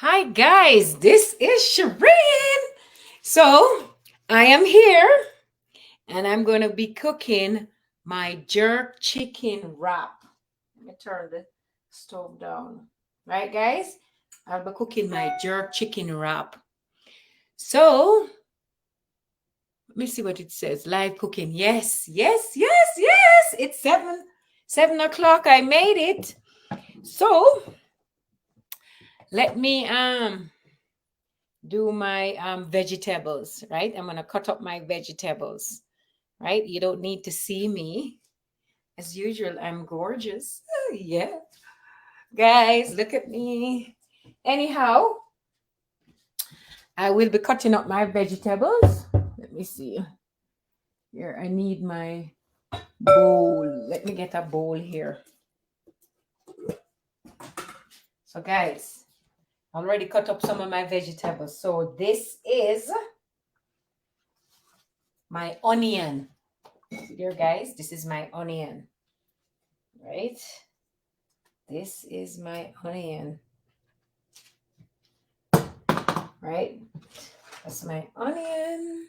Hi guys, this is Shereen. So I am here and I'm going to be cooking my jerk chicken wrap. Let me turn the stove down. Right, guys? I'll be cooking my jerk chicken wrap. So let me see what it says. Live cooking. Yes, yes, yes, yes. It's 7 o'clock. I made it. So let me do my vegetables, right? I'm gonna cut up my vegetables, right? You don't need to see me. As usual, I'm gorgeous. Oh, yeah. Guys, look at me. Anyhow, I will be cutting up my vegetables. Let me see. Here, I need my bowl. Let me get a bowl here. So, guys, I already cut up some of my vegetables. So, this is my onion. Here, guys, this is my onion, right? This is my onion, right? That's my onion.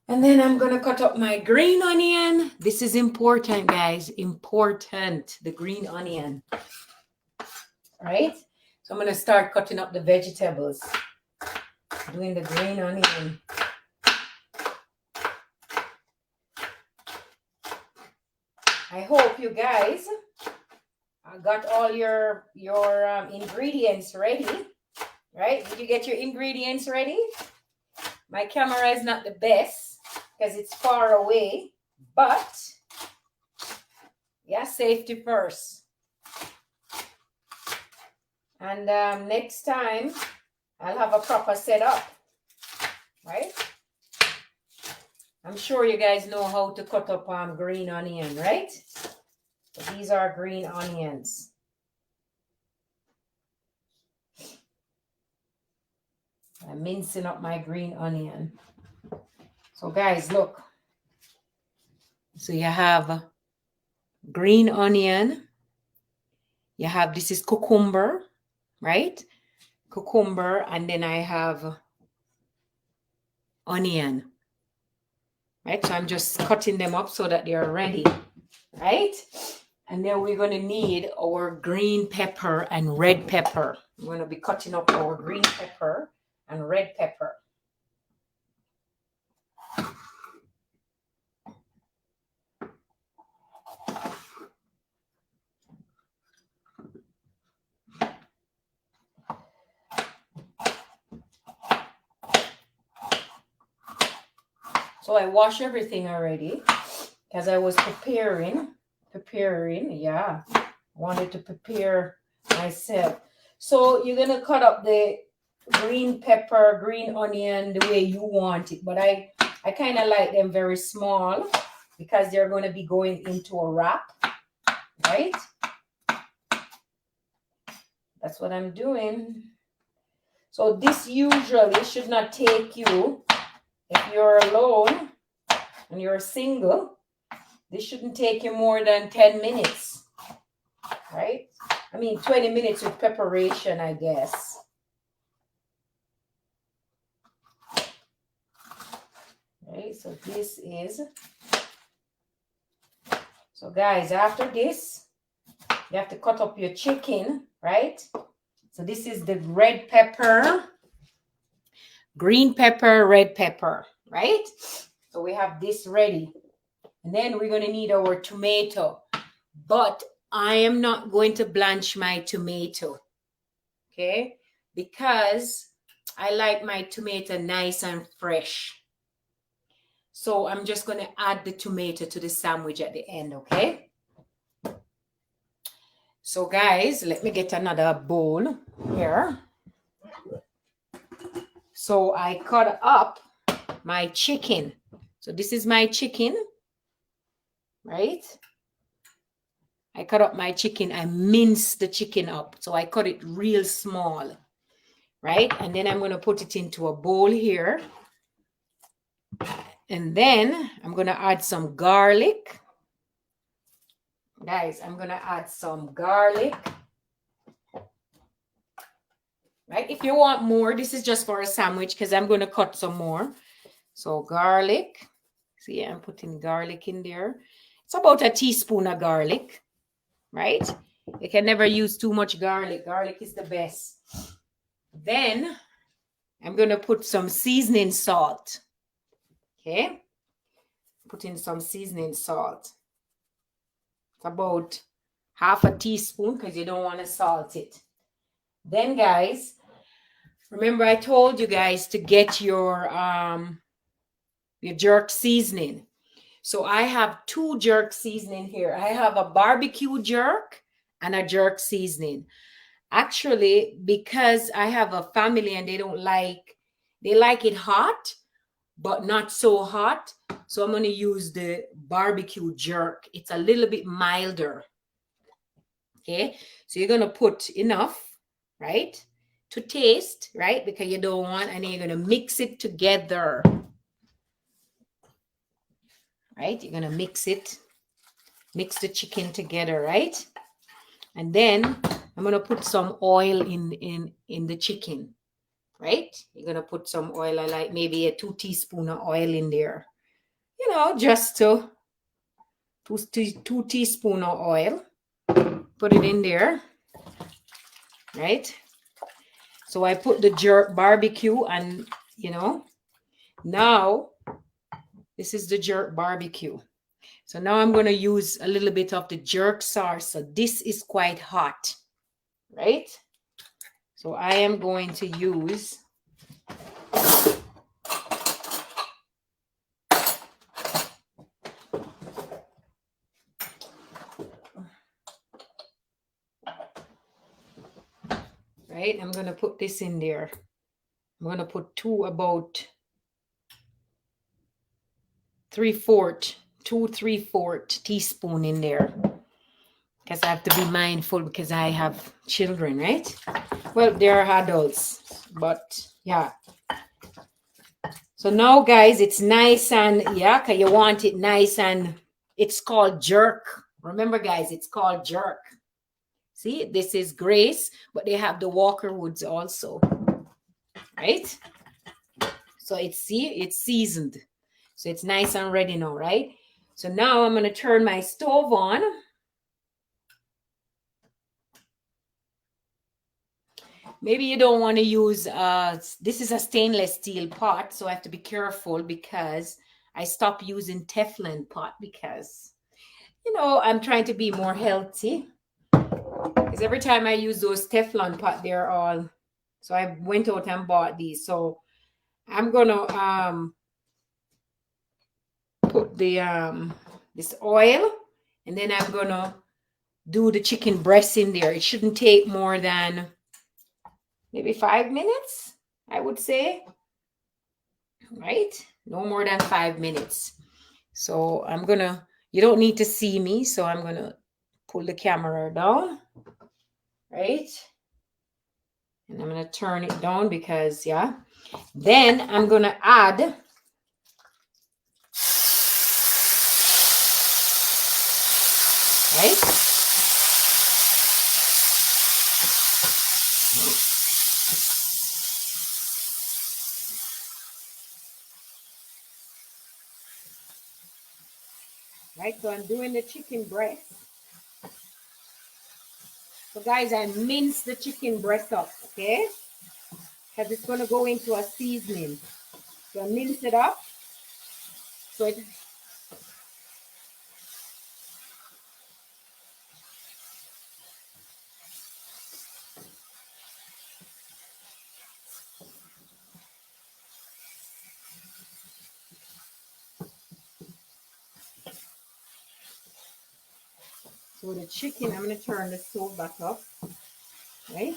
And then I'm going to cut up my green onion. This is important, guys. Important, the green onion, right? So I'm going to start cutting up the vegetables, doing the green onion. I hope you guys got all your ingredients ready, right? Did you get your ingredients ready? My camera is not the best because it's far away, but yeah, safety first. And next time I'll have a proper setup, right? I'm sure you guys know how to cut up green onion, right? So these are green onions. I'm mincing up my green onion. So guys, look. So you have green onion. You have, this is cucumber, right? Cucumber, and then I have onion, right? So I'm just cutting them up so that they are ready, right? And then we're going to need our green pepper and red pepper. We're going to be cutting up our green pepper and red pepper. So I wash everything already because I was preparing. Yeah, I wanted to prepare myself. So you're going to cut up the green pepper, green onion the way you want it. But I kind of like them very small because they're going to be going into a wrap, right? That's what I'm doing. So this usually should not take you, if you're alone and you're single, this shouldn't take you more than 10 minutes, right? I mean, 20 minutes with preparation, I guess. Right, so this is, so guys, after this, you have to cut up your chicken, right? So this is the red pepper, green pepper, red pepper, right? So we have this ready. And then we're going to need our tomato. But I am not going to blanch my tomato, okay? Because I like my tomato nice and fresh. So I'm just going to add the tomato to the sandwich at the end, okay? So guys, let me get another bowl here. So I cut up my chicken. So this is my chicken, right? I cut up my chicken. I minced the chicken up. So I cut it real small, right? And then I'm going to put it into a bowl here. And then I'm going to add some garlic. Guys, I'm going to add some garlic. right? If you want more, this is just for a sandwich because I'm going to cut some more. So garlic. See, I'm putting garlic in there. It's about a teaspoon of garlic, right? You can never use too much garlic. Garlic is the best. Then I'm going to put some seasoning salt. Okay. Put in some seasoning salt. It's about half a teaspoon because you don't want to salt it. Then, guys, remember I told you guys to get your jerk seasoning. So I have 2 jerk seasoning here. I have a barbecue jerk and a jerk seasoning. Actually, because I have a family and they like it hot, but not so hot. So I'm going to use the barbecue jerk. It's a little bit milder. Okay. So you're going to put enough, right, to taste, right? Because you don't want, and then you're going to mix it together. Right? You're going to mix the chicken together, right? And then I'm going to put some oil in the chicken, right? You're going to put some oil. I like maybe a 2 teaspoons of oil in there. You know, just to 2 teaspoons of oil. Put it in there, right? So I put the jerk barbecue and, you know, now this is the jerk barbecue. So now I'm going to use a little bit of the jerk sauce. So this is quite hot, right? So I am going to use right? I'm going to put this in there. I'm going to put 3/4 teaspoon in there. Because I have to be mindful because I have children, right? Well, they're adults, but yeah. So now, guys, it's nice and, yeah, because you want it nice and it's called jerk. Remember, guys, it's called jerk. See, this is Grace, but they have the Walker Woods also, right? So it's seasoned. So it's nice and ready now, right? So now I'm going to turn my stove on. Maybe you don't want to use, this is a stainless steel pot, so I have to be careful because I stopped using Teflon pot because, you know, I'm trying to be more healthy. Because every time I use those Teflon pot, they're all, so I went out and bought these. So I'm going to put the this oil, and then I'm going to do the chicken breast in there. It shouldn't take more than maybe 5 minutes, I would say, right? No more than 5 minutes. So I'm going to, you don't need to see me, so I'm going to pull the camera down, right? And I'm going to turn it down because, yeah. Then I'm going to add right? Right, so I'm doing the chicken breast. So guys, I mince the chicken breast up, okay? Because it's going to go into a seasoning. So I mince it up. So it, so the chicken, I'm going to turn the stove back up, right?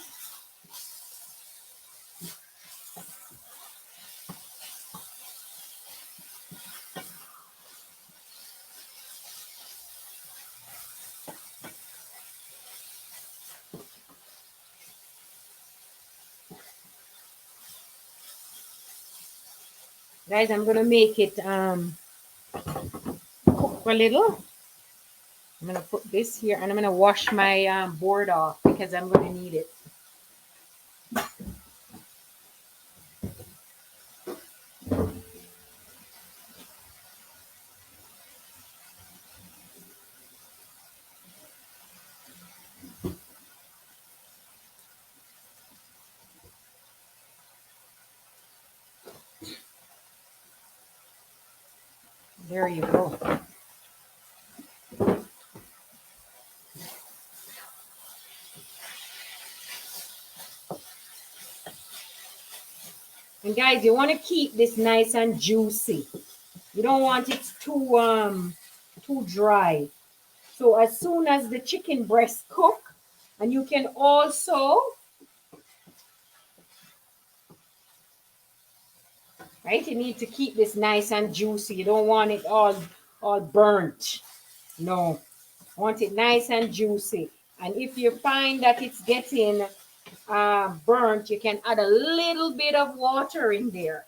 Guys, I'm going to make it cook a little. I'm going to put this here, and I'm going to wash my board off because I'm going to need it. There you go. And guys, you want to keep this nice and juicy. You don't want it too dry. So as soon as the chicken breast cook, and you can also, right, you need to keep this nice and juicy. You don't want it all burnt. No, I want it nice and juicy. And if you find that it's getting burnt, you can add a little bit of water in there.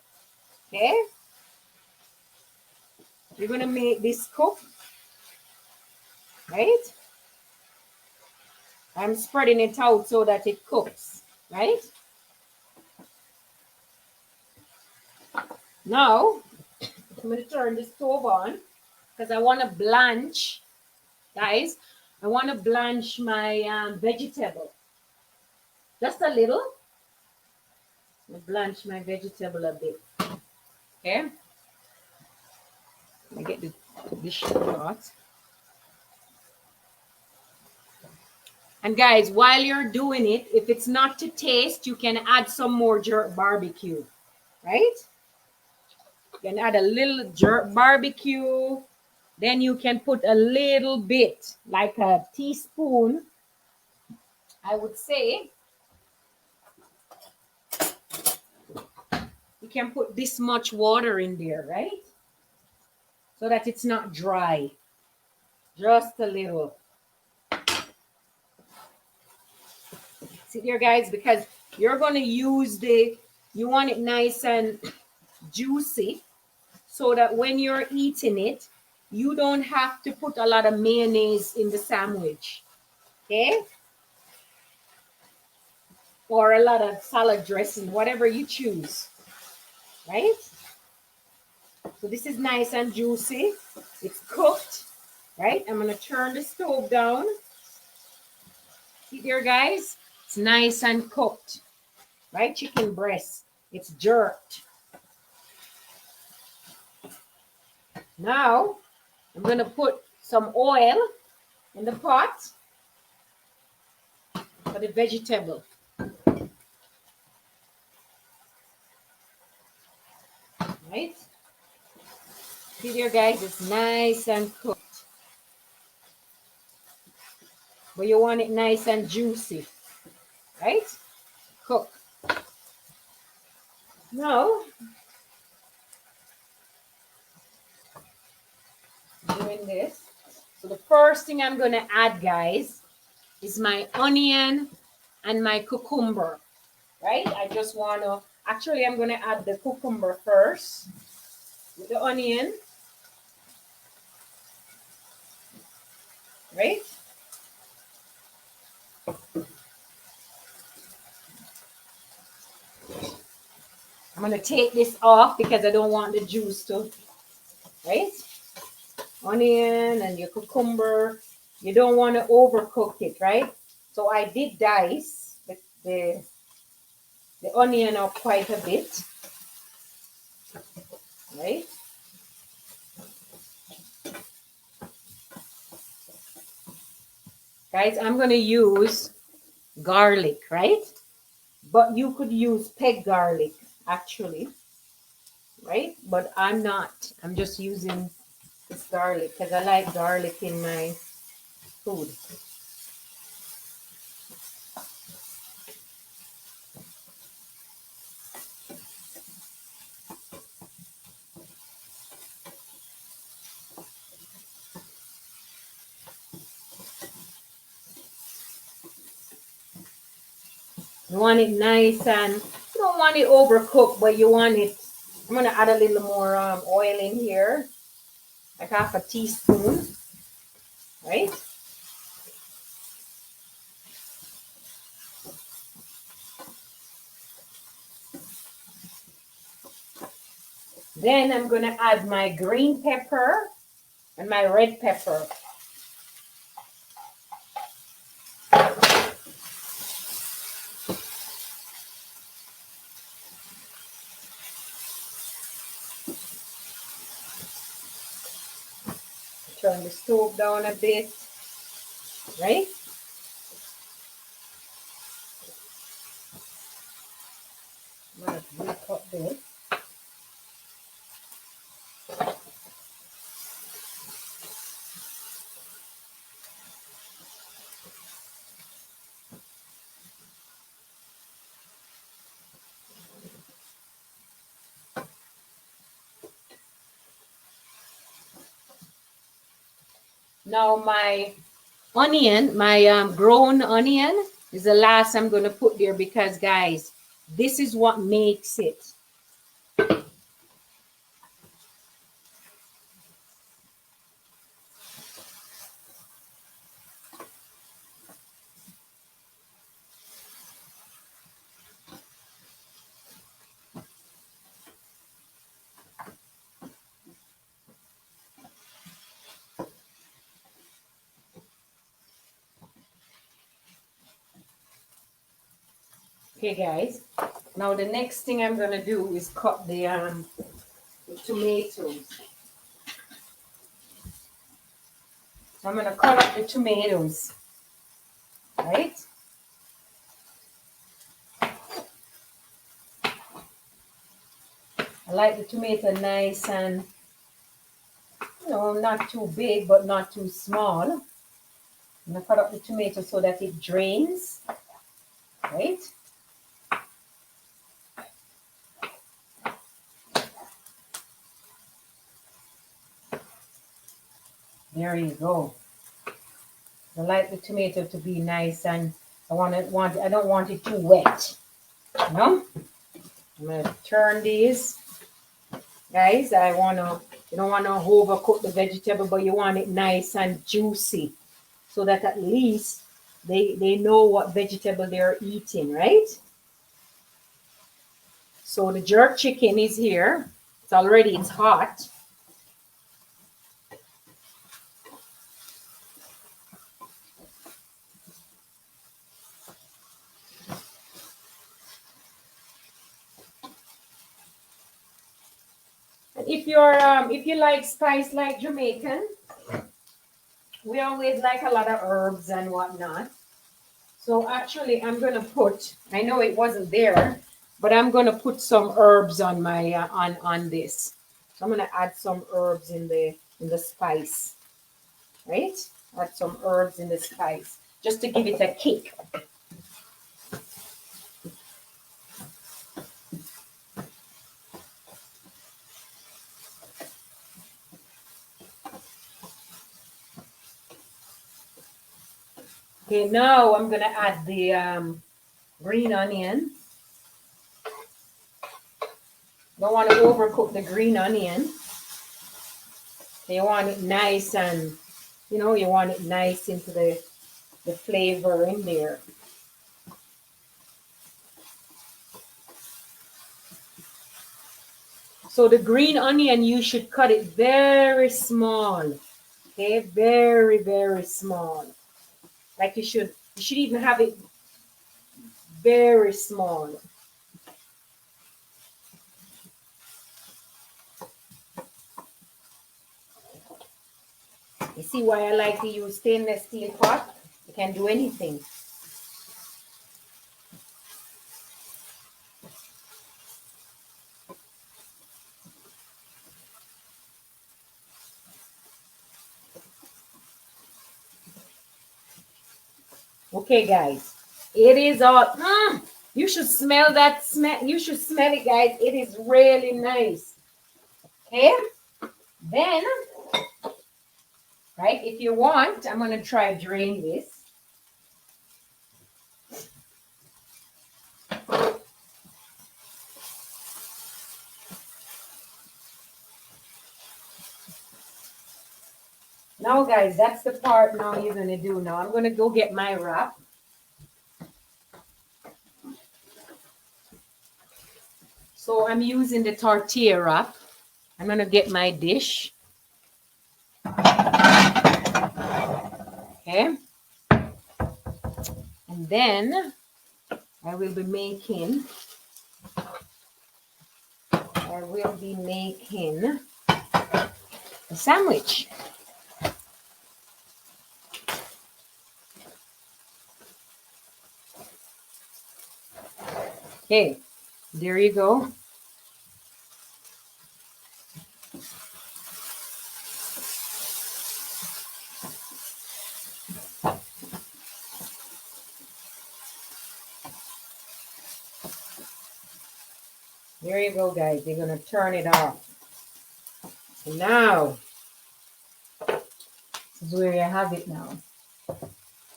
Okay, you're gonna make this cook, right? I'm spreading it out so that it cooks, right? Now, I'm going to turn the stove on because I want to blanch, guys. I want to blanch my vegetable. Just a little. I'll blanch my vegetable a bit. Okay. I get the dish pot. And guys, while you're doing it, if it's not to taste, you can add some more jerk barbecue, right? You can add a little jerk barbecue. Then you can put a little bit, like a teaspoon, I would say. You can put this much water in there, right? So that it's not dry. Just a little. See there, guys, because you're going to use you want it nice and juicy so that when you're eating it, you don't have to put a lot of mayonnaise in the sandwich. Okay? Or a lot of salad dressing, whatever you choose. Right? So this is nice and juicy. It's cooked. Right? I'm going to turn the stove down. See there, guys? It's nice and cooked. Right? Chicken breast. It's jerked. Now, I'm going to put some oil in the pot for the vegetable. Right? See there, guys? It's nice and cooked. But you want it nice and juicy. Right? Cook. Now, doing this. So the first thing I'm going to add, guys, is my onion and my cucumber. Right? I just want to, actually, I'm going to add the cucumber first with the onion. Right? I'm going to take this off because I don't want the juice to, right? Onion and your cucumber. You don't want to overcook it, right? So I did dice the onion up quite a bit, right? Guys, I'm going to use garlic, right? But you could use peg garlic, actually, right? But I'm not. I'm just using this garlic because I like garlic in my food. You want it nice and you don't want it overcooked, but you want it. I'm going to add a little more oil in here, like half a teaspoon, right? Then I'm going to add my green pepper and my red pepper. turn the stove down a bit, right? I'm going to recut this. Now my onion, my grown onion is the last I'm going to put there because, guys, this is what makes it. Okay, guys. Now the next thing I'm going to do is cut the tomatoes. So I'm going to cut up the tomatoes, right? I like the tomato nice and, not too big, but not too small. I'm going to cut up the tomato so that it drains, right? There you go. I like the tomato to be nice, and I don't want it too wet. I'm gonna turn these, guys. You don't want to overcook the vegetable, but you want it nice and juicy, so that at least they know what vegetable they're eating, right? So the jerk chicken is here. It's hot. If you like spice like Jamaican, we always like a lot of herbs and whatnot. So actually, I'm gonna put. I know it wasn't there, but I'm gonna put some herbs on my on this. So I'm gonna add some herbs in the spice, right? Add some herbs in the spice just to give it a kick. Okay, now I'm gonna add the green onion. Don't want to overcook the green onion. You want it nice and, you want it nice into the flavor in there. So the green onion, you should cut it very small. Okay, very, very small. Like you should even have it very small. You see why I like to use stainless steel pot? You can do anything. Okay, guys. It is all. You should smell that smell. You should smell it, guys. It is really nice. Okay. Then, right, if you want, I'm going to try drain this. Now, guys, that's the part now you're going to do. Now, I'm going to go get my wrap. So, I'm using the tortilla wrap. I'm going to get my dish. Okay. And then, I will be making a sandwich. Okay, there you go. There you go, guys. You're gonna turn it off. So now, this is where you have it now.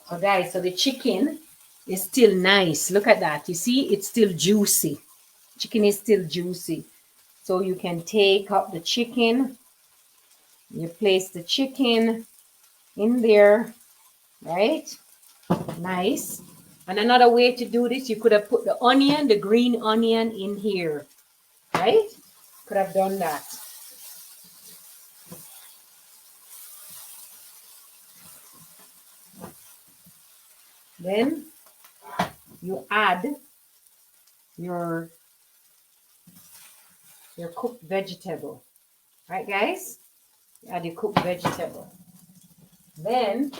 So guys, so the chicken is still nice. Look at that. You see, it's still juicy. Chicken is still juicy. So you can take up the chicken. You place the chicken in there, right? Nice. And another way to do this, you could have put the onion, the green onion in here, right? Could have done that. Then you add your cooked vegetable, right, guys? You add your cooked vegetable. Then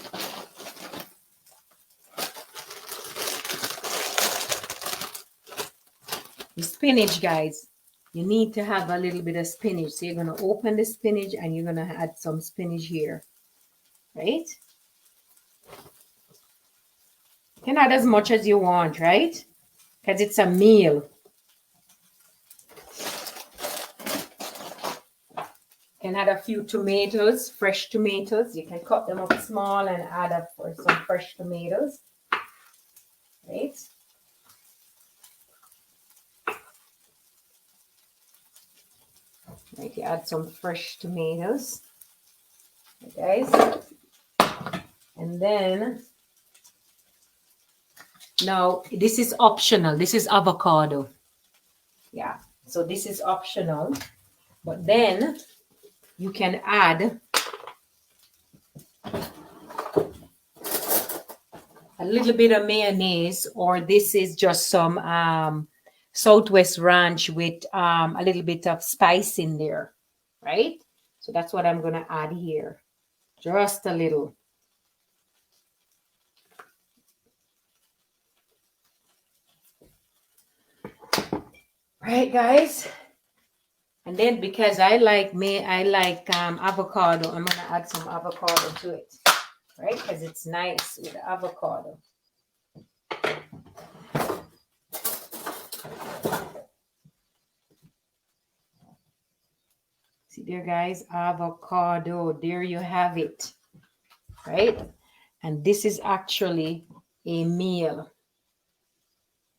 the spinach, guys. You need to have a little bit of spinach. So you're going to open the spinach and you're going to add some spinach here, right? You can add as much as you want, right? Because it's a meal. You can add a few tomatoes, fresh tomatoes. You can cut them up small and add up for some fresh tomatoes, right? Right, you add some fresh tomatoes, okay, guys. And then, now this is optional. This is avocado. Yeah, so this is optional. But then you can add a little bit of mayonnaise, or this is just some Southwest Ranch with a little bit of spice in there, right? So that's what I'm going to add here. Just a little. Right, guys? And then because I like avocado, I'm going to add some avocado to it, right? Because it's nice with the avocado. See there, guys, avocado. There you have it, right? And this is actually a meal,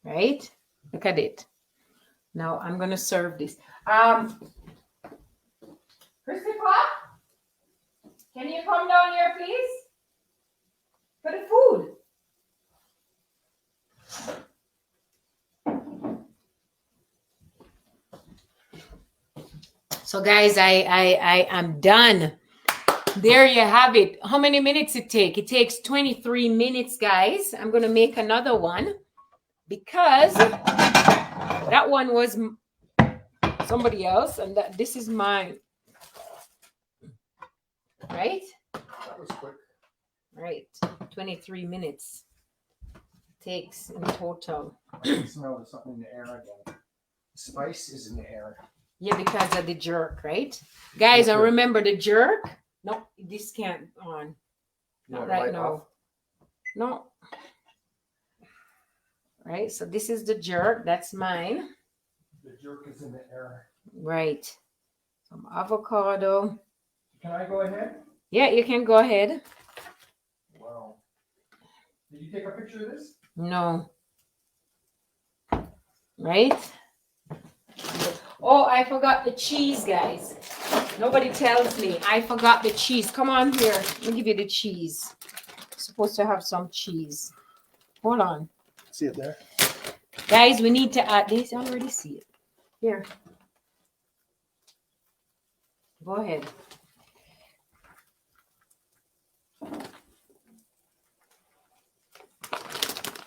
right? Look at it. Now I'm going to serve this. Christopher, can you come down here, please? For the food. So guys, I am done. There you have it. How many minutes it take? It takes 23 minutes, guys. I'm going to make another one because that one was somebody else and this is mine. Right? That was quick. Right. 23 minutes takes in total. I can smell something in the air again. Spice is in the air. Yeah, because of the jerk, right? Guys, and remember the jerk. No, this can't on. Not right now. No. Right, so this is the jerk. That's mine. The jerk is in the air. Right. Some avocado. Can I go ahead? Yeah, you can go ahead. Wow. Did you take a picture of this? No. Right? Oh, I forgot the cheese, guys. Nobody tells me. I forgot the cheese. Come on here. Let me give you the cheese. You're supposed to have some cheese. Hold on. See it there? Guys, we need to add this. I already see it. Here. Go ahead.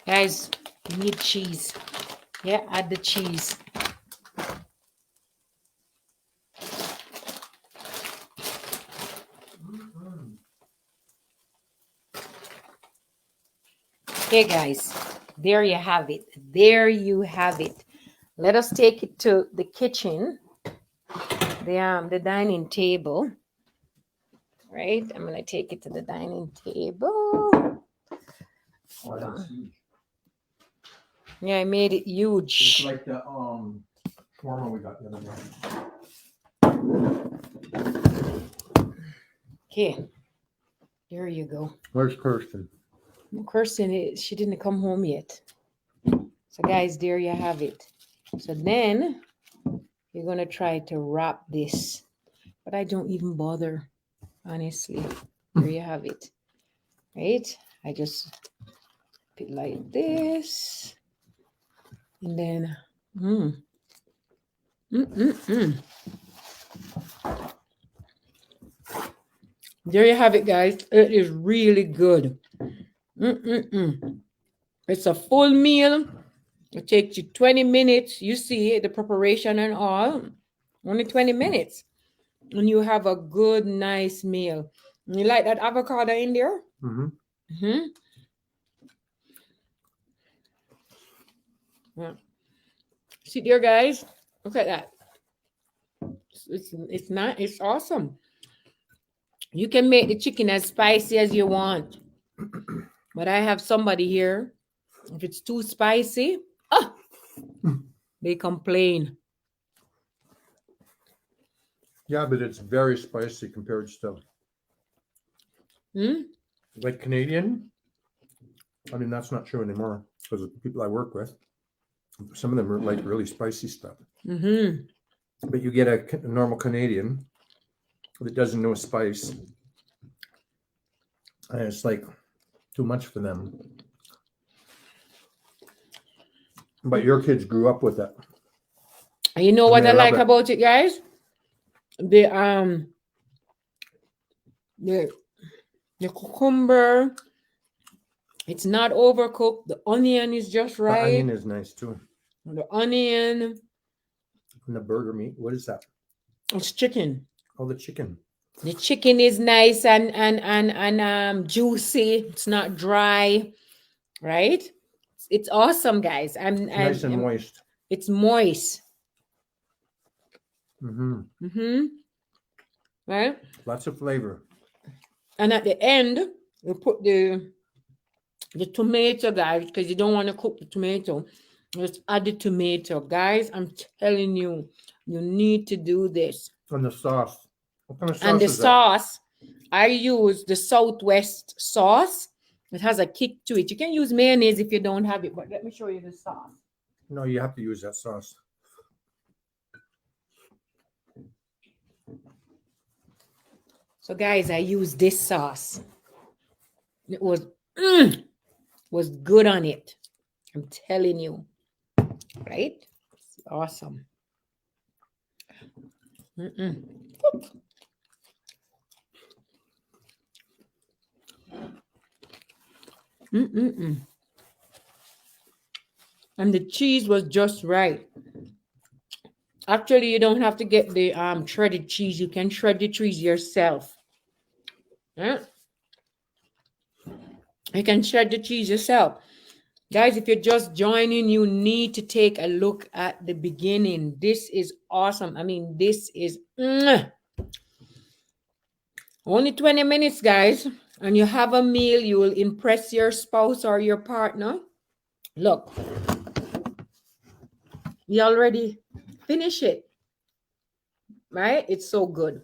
Guys, you need cheese. Yeah, add the cheese. Okay, guys, there you have it. There you have it. let us take it to the kitchen, the dining table. Right? I'm gonna take it to the dining table. Hold on. Huge. Yeah, I made it It's huge. like the shawarma we got the other day. Okay. There you go. Where's Kirsten? Kirsten, she didn't come home yet. So guys, there you have it. So then you're gonna try to wrap this, but I don't even bother, honestly. There you have it. Right? I just put it like this, and then there you have it, guys. It is really good. It's a full meal. It takes you 20 minutes. You see the preparation and all. Only 20 minutes. And you have a good, nice meal. You like that avocado in there? Yeah. See there, guys? Look at that. It's not. It's awesome. You can make the chicken as spicy as you want. But I have somebody here. If it's too spicy, they complain. Yeah, but it's very spicy compared to like Canadian. I mean, that's not true anymore because of the people I work with. Some of them are like really spicy stuff. But you get a normal Canadian that doesn't know spice, and it's like too much for them. But your kids grew up with it. And you know what I like about it, guys? The cucumber, it's not overcooked. The onion is just right. The onion is nice too. The onion. And the burger meat, what is that? It's chicken. Oh, the chicken. The chicken is nice and juicy. It's not dry, right? It's awesome, guys. Nice and moist. It's moist. Right? Lots of flavor. And at the end, you put the tomato, guys, because you don't want to cook the tomato. Just add the tomato. Guys, I'm telling you, you need to do this. And the sauce. What kind of sauce and the is sauce, I use the Southwest sauce. It has a kick to it. You can use mayonnaise if you don't have it, but let me show you the sauce. No, you have to use that sauce. So guys, I use this sauce. It was good on it. I'm telling you. Right? It's awesome. And the cheese was just right. Actually, you don't have to get the shredded cheese. You can shred the cheese yourself. Yeah. You can shred the cheese yourself. Guys, if you're just joining, you need to take a look at the beginning. This is awesome. I mean, this is only 20 minutes, guys. And you have a meal. You will impress your spouse or your partner. Look. We already finished it. Right? It's so good.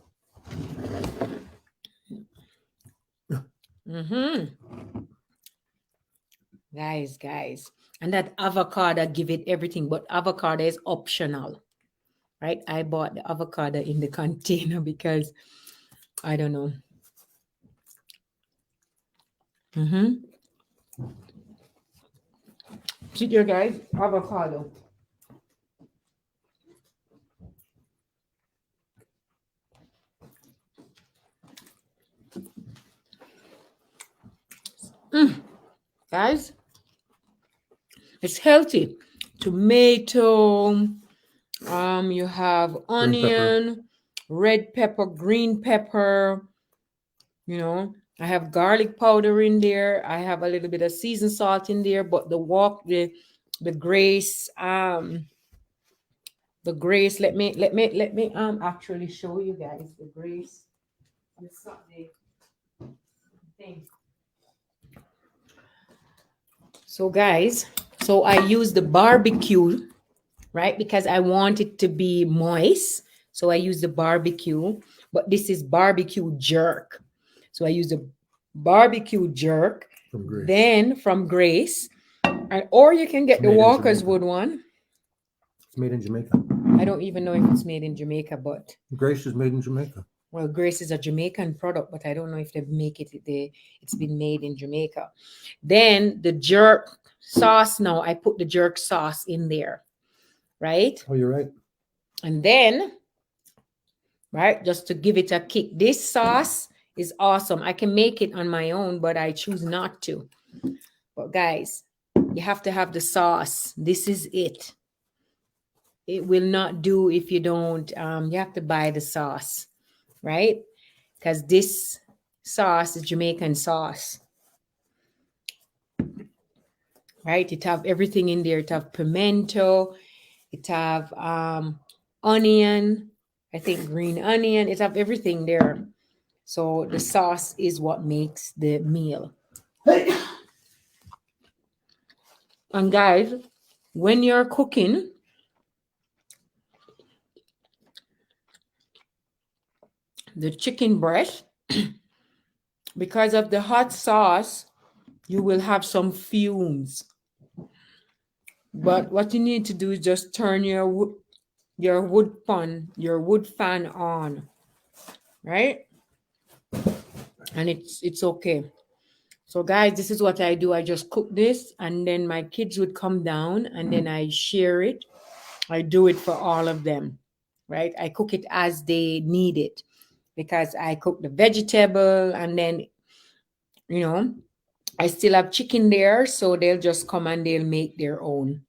Guys. And that avocado give it everything, but avocado is optional. Right? I bought the avocado in the container because I don't know. See here, guys, avocado. Guys, it's healthy. Tomato, you have onion, red pepper, green pepper, you know, I have garlic powder in there. I have a little bit of seasoned salt in there, but the Grace The Grace. Let me actually show you guys the Grace. It's not the thing. So guys, so I use the barbecue, right? Because I want it to be moist. So I use the barbecue, but this is barbecue jerk. So I use the barbecue jerk From Grace. then from Grace. Or you can get the Made in Walker's Jamaica. Wood one. It's made in Jamaica. I don't even know if it's made in Jamaica, but Grace is made in Jamaica. well, Grace is a Jamaican product, but I don't know if they make it. It's been made in Jamaica. Then the jerk sauce. Now I put the jerk sauce in there, right? Oh, you're right. And then, right, just to give it a kick. This sauce is awesome. I can make it on my own, but I choose not to. But guys, you have to have the sauce. This is it. It will not do if you don't. You have to buy the sauce, right? Because this sauce is Jamaican sauce, right? It have everything in there. It have pimento. It have onion. I think green onion. It have everything there. So the sauce is what makes the meal. And guys, when you're cooking, the chicken breast, because of the hot sauce, you will have some fumes. But what you need to do is just turn your wood fan on, right? And it's okay. So guys, this is what I do. I just cook this, and then my kids would come down, and then I share it. I do it for all of them, right? I cook it as they need it, because I cook the vegetable, and then, you know, I still have chicken there, so they'll just come and they'll make their own.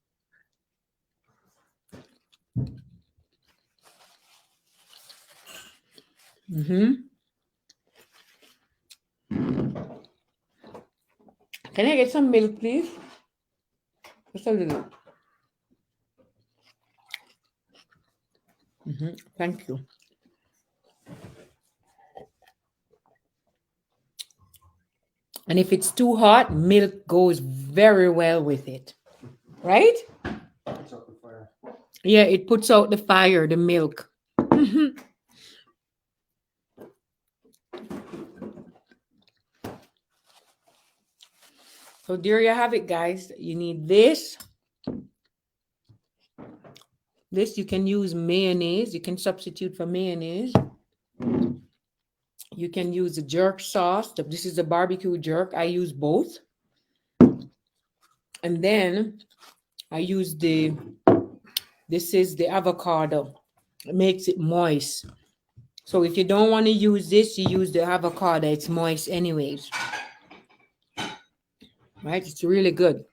Can I get some milk, please? Just a little. Thank you. And if it's too hot, milk goes very well with it, right? Puts out the fire. Yeah, it puts out the fire, the milk. So there you have it, guys. You need this. This, you can use mayonnaise. You can substitute for mayonnaise. You can use the jerk sauce. This is the barbecue jerk. I use both. And then I use this is the avocado. It makes it moist. So if you don't want to use this, you use the avocado. It's moist anyways. Right? It's really good.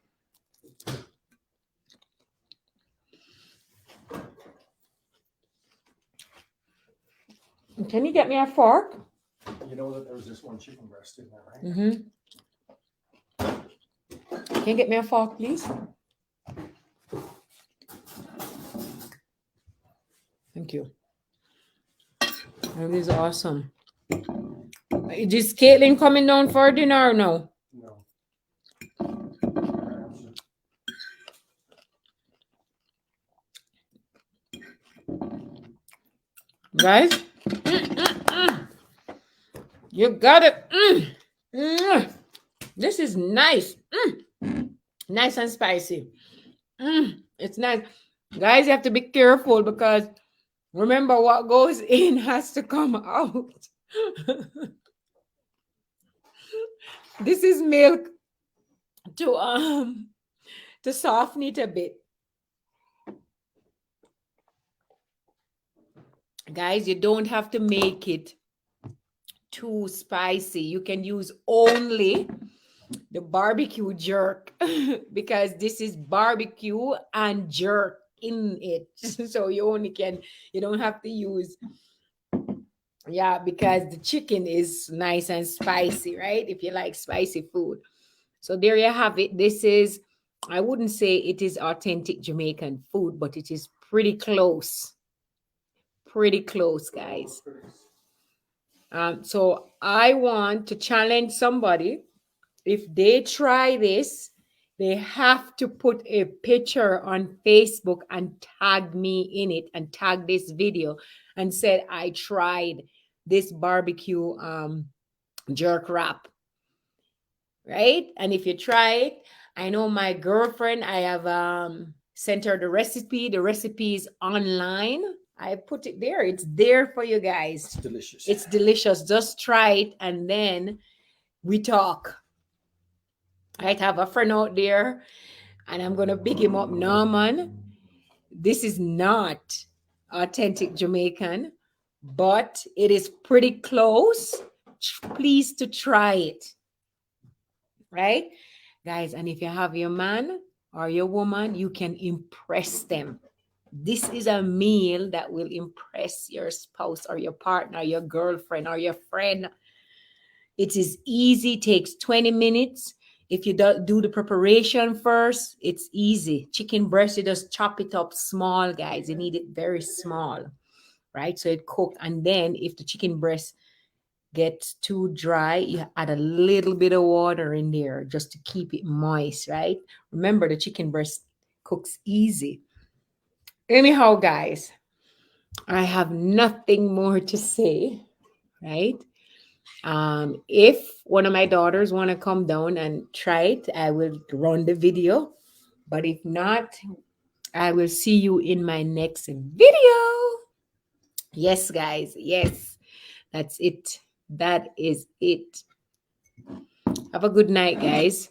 Can you get me a fork? You know that there was just one chicken breast in there, right? Can you get me a fork, please? Thank you. That is awesome. Is Caitlin coming down for dinner or no? No. Guys, you got it. This is nice. Nice and spicy. It's nice. Guys, you have to be careful, because remember, what goes in has to come out. This is milk to soften it a bit. Guys, you don't have to make it too spicy. You can use only the barbecue jerk, because this is barbecue and jerk in it. So you don't have to use, because the chicken is nice and spicy, right? If you like spicy food. So there you have it. This is, I wouldn't say it is authentic Jamaican food, but it is pretty close. Pretty close, guys. So I want to challenge somebody. If they try this, they have to put a picture on Facebook and tag me in it and tag this video and said, I tried this barbecue jerk wrap. Right? And if you try it, I know my girlfriend, I have sent her the recipe. The recipe is online. I put it there. It's there for you guys. It's delicious. It's delicious. Just try it and then we talk. I have a friend out there and I'm going to big him up. Norman, this is not authentic Jamaican, but it is pretty close. Please to try it. Right? Guys, and if you have your man or your woman, you can impress them. This is a meal that will impress your spouse or your partner, your girlfriend or your friend. It is easy, takes 20 minutes. If you do the preparation first, it's easy. Chicken breast, you just chop it up small, guys. You need it very small, right? So it cooked. And then if the chicken breast gets too dry, you add a little bit of water in there just to keep it moist, right? Remember, the chicken breast cooks easy. Anyhow, guys, I have nothing more to say, right? If one of my daughters want to come down and try it, I will run the video. But if not, I will see you in my next video. Yes, guys. Yes, that's it. That is it. Have a good night, guys.